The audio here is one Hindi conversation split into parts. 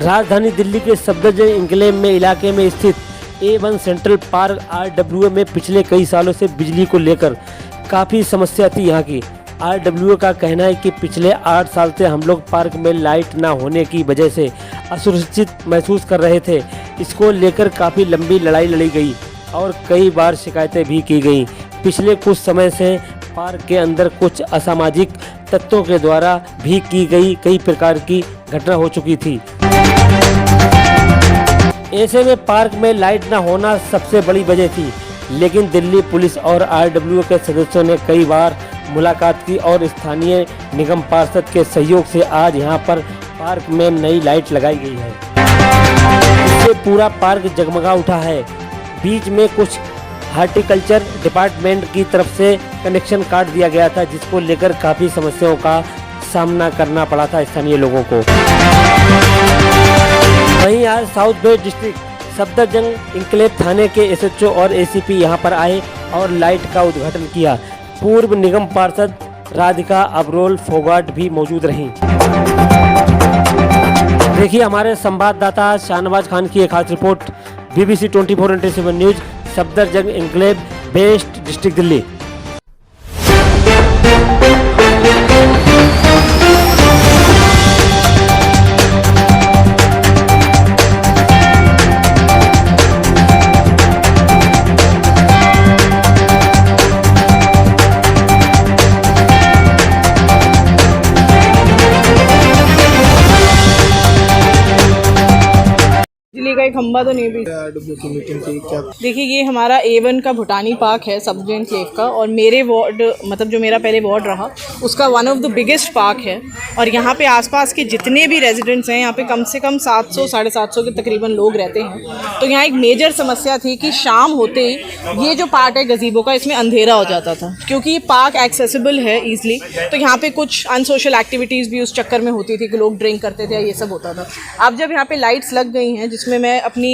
राजधानी दिल्ली के सफदरजंग एन्क्लेव में इलाके में स्थित A1 सेंट्रल पार्क RWA में पिछले कई सालों से बिजली को लेकर काफ़ी समस्या थी। यहाँ की RWA का कहना है कि पिछले 8 साल से हम लोग पार्क में लाइट ना होने की वजह से असुरक्षित महसूस कर रहे थे। इसको लेकर काफ़ी लंबी लड़ाई लड़ी गई और कई बार शिकायतें भी की गई। पिछले कुछ समय से पार्क के अंदर कुछ असामाजिक तत्वों के द्वारा भी की गई कई प्रकार की घटना हो चुकी थी। ऐसे में पार्क में लाइट न होना सबसे बड़ी वजह थी, लेकिन दिल्ली पुलिस और RWA के सदस्यों ने कई बार मुलाकात की और स्थानीय निगम पार्षद के सहयोग से आज यहां पर पार्क में नई लाइट लगाई गई है। इससे पूरा पार्क जगमगा उठा है। बीच में कुछ हॉर्टिकल्चर डिपार्टमेंट की तरफ से कनेक्शन काट दिया गया था, जिसको लेकर काफ़ी समस्याओं का सामना करना पड़ा था स्थानीय लोगों को। वहीं आज south west district Safdarjung enclave थाने के SHO और ACP यहां पर आए और लाइट का उद्घाटन किया। पूर्व निगम पार्षद राधिका अब्रोल फोगाट भी मौजूद रहीं। देखिए हमारे संवाददाता शाहनवाज खान की एक खास report, BBC 24/7 news, Safdarjung enclave, waste district, Delhi. बिजली का एक खंबा तो नहीं भी। की मीटिंग थी क्या? देखिए ये हमारा A1 का भूटानी पार्क है सफदरजंग एन्क्लेव का, और मेरे वार्ड मतलब जो मेरा पहले वार्ड रहा उसका one of the biggest park है। और यहाँ पे आसपास के जितने भी रेजिडेंट्स हैं, यहाँ पे कम से कम 700 साढ़े 700 के तकरीबन लोग रहते हैं। तो यहाँ एक मेजर समस्या थी कि शाम होते ही ये जो पार्ट है गजीबो का, इसमें अंधेरा हो जाता था, क्योंकि ये पार्क एक्सेसिबल है ईजिली। तो यहाँ पे कुछ अनसोशल एक्टिविटीज़ भी उस चक्कर में होती थी कि लोग ड्रिंक करते थे, ये सब होता था। अब जब यहाँ पे लाइट्स लग गई हैं, जिसमें मैं अपनी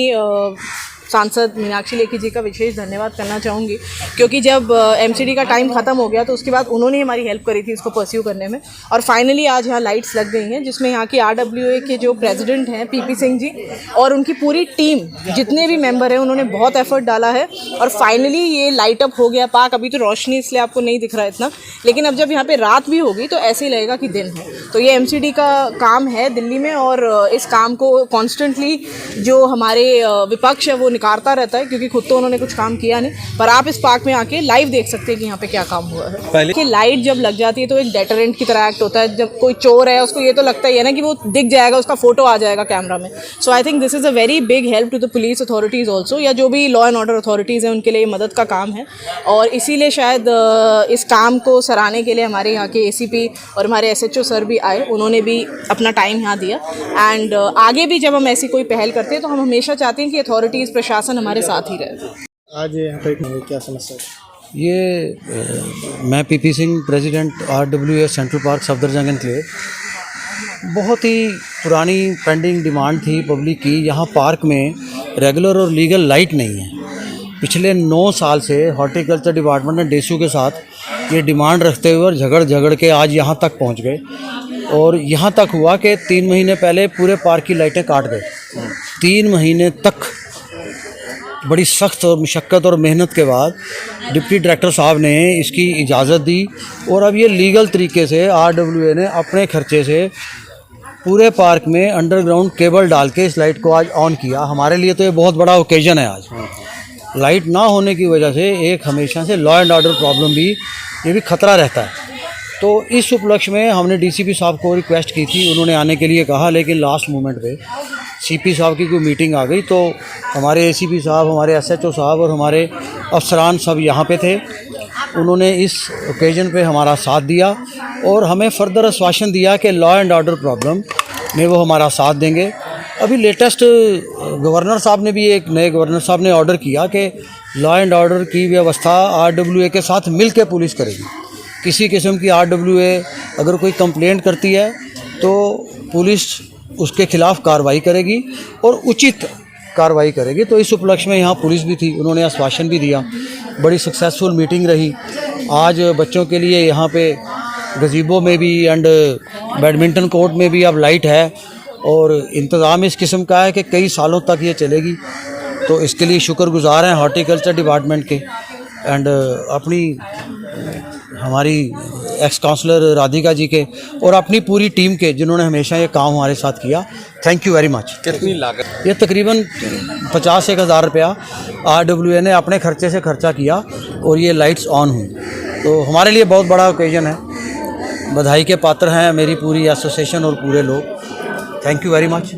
सांसद मीनाक्षी लेखी जी का विशेष धन्यवाद करना चाहूँगी, क्योंकि जब MCD का टाइम ख़त्म हो गया तो उसके बाद उन्होंने हमारी हेल्प करी थी इसको परस्यू करने में, और फाइनली आज यहाँ लाइट्स लग गई हैं, जिसमें यहाँ की RWA के जो प्रेसिडेंट हैं PP सिंह जी और उनकी पूरी टीम, जितने भी मेंबर हैं, उन्होंने बहुत एफर्ट डाला है और फाइनली ये लाइट अप हो गया पार्क। अभी तो रोशनी इसलिए आपको नहीं दिख रहा इतना, लेकिन अब जब यहाँ पर रात भी होगी तो ऐसे ही लगेगा कि दिन है। तो ये MCD का काम है दिल्ली में, और इस काम को कॉन्स्टेंटली जो हमारे विपक्ष है वो निकारता रहता है, क्योंकि खुद तो उन्होंने कुछ काम किया नहीं। पर आप इस पार्क में आके लाइव देख सकते हैं कि यहाँ पे क्या काम हुआ है। पहले कि लाइट जब लग जाती है तो एक डेटरेंट की तरह एक्ट होता है। जब कोई चोर है उसको ये तो लगता ही है ना कि वो दिख जाएगा, उसका फोटो आ जाएगा कैमरा में। So I think this is a very big help to the police authorities also, या जो भी लॉ एंड ऑर्डर अथॉरिटीज़ हैं उनके लिए मदद का काम है। और इसीलिए शायद इस काम को सराहने के लिए हमारे यहाँ के ACP और हमारे SHO सर भी आए, उन्होंने भी अपना टाइम यहाँ दिया। एंड आगे भी जब हम ऐसी कोई पहल करते हैं तो हम हमेशा चाहते हैं कि अथॉरिटीज़, प्रशासन हमारे साथ ही रहे। आज यहाँ पे क्या समस्या है? ये मैं PP Singh, president RWA central park Safdarjung enclave. बहुत ही पुरानी पेंडिंग डिमांड थी पब्लिक की, यहाँ पार्क में रेगुलर और लीगल लाइट नहीं है। पिछले 9 साल से हॉर्टिकल्चर डिपार्टमेंट ने DSU के साथ ये डिमांड रखते हुए और झगड़ के आज यहाँ तक पहुँच गए। और यहाँ तक हुआ कि 3 महीने पहले पूरे पार्क की लाइटें काट गए। 3 महीने तक बड़ी सख्त और मुशक्क़त और मेहनत के बाद डिप्टी डायरेक्टर साहब ने इसकी इजाज़त दी, और अब ये लीगल तरीके से RWA ने अपने खर्चे से पूरे पार्क में अंडरग्राउंड केबल डाल के इस लाइट को आज ऑन किया। हमारे लिए तो ये बहुत बड़ा ओकेजन है। आज लाइट ना होने की वजह से एक हमेशा से लॉ एंड ऑर्डर प्रॉब्लम भी, ये भी खतरा रहता है। तो इस उपलक्ष्य में हमने DCP साहब को रिक्वेस्ट की थी, उन्होंने आने के लिए कहा, लेकिन लास्ट मोमेंट पे CP साहब की कोई मीटिंग आ गई तो हमारे ACP साहब, हमारे SHO साहब और हमारे अफसरान सब यहाँ पे थे। उन्होंने इस ओकेजन पे हमारा साथ दिया और हमें फर्दर आश्वासन दिया कि लॉ एंड ऑर्डर प्रॉब्लम में वो हमारा साथ देंगे। अभी लेटेस्ट गवर्नर साहब ने भी, एक नए गवर्नर साहब ने ऑर्डर किया कि लॉ एंड ऑर्डर की व्यवस्था RWA के साथ मिल के पुलिस करेगी। किसी किस्म की RWA अगर कोई कंप्लेंट करती है तो पुलिस उसके खिलाफ कार्रवाई करेगी और उचित कार्रवाई करेगी। तो इस उपलक्ष्य में यहाँ पुलिस भी थी, उन्होंने आश्वासन भी दिया। बड़ी सक्सेसफुल मीटिंग रही। आज बच्चों के लिए यहाँ पे गजीबो में भी एंड बैडमिंटन कोर्ट में भी अब लाइट है, और इंतज़ाम इस किस्म का है कि कई सालों तक ये चलेगी। तो इसके लिए शुक्रगुजार हैं हॉर्टिकल्चर डिपार्टमेंट के एंड अपनी हमारी एक्स काउंसलर राधिका जी के और अपनी पूरी टीम के, जिन्होंने हमेशा ये काम हमारे साथ किया। Thank you very much. कितनी लागत? ये तकरीबन 50-1,000 रुपया RWA ने अपने खर्चे से खर्चा किया और ये लाइट्स ऑन हुई। तो हमारे लिए बहुत बड़ा ओकेजन है, बधाई के पात्र हैं मेरी पूरी एसोसिएशन और पूरे लोग। Thank you very much.